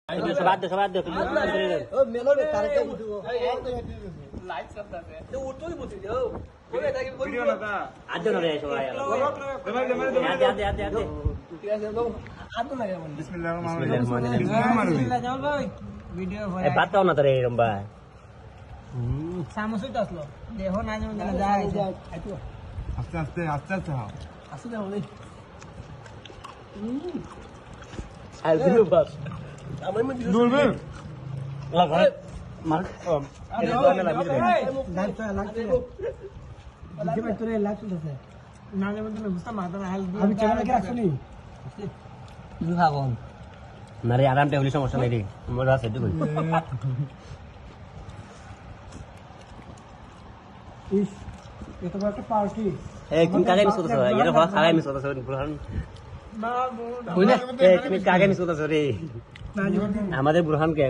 বাদ দে ও মেলো রে তার কে উঠো লাইভ করতে তো উঠোই বসে যাও ওরে তাকে বল ভিডিও না তা আদে না রে সবাই আদে ঠিক আছে তো হাত না লাগে মানে বিসমিল্লাহির বিসমিল্লাহ জামাল ভাই ভিডিও এ বাতাও না তোরে রম্বা সামসুই তো আসলো দেখো না যেমন যায় আইতো আস্তে আস্তে আস্তে আস্তে হাও আসলে ওই আলবিনো বাস আমার মধ্যে দুলবে লাগা মার এটা তো না লাগি রে লাগতো লাগতো দিকে ভাই তোরে লাগতো আছে না যেমন তুমি বুঝতা মাথা না হাল আমি চ্যানেলে কি রাখছনি দুহাগন না রে আরামতে হলি সমস্যা নাই রে মোর আছে তুই ইস এটা তো একটা পার্টি এই তুমি কাগে মিস করতেছ এর হওয়া কাগে মিস করতেছ বুরহান না কই না তুমি কাগে মিস করতেছ রে না আমাদের বুরহান কে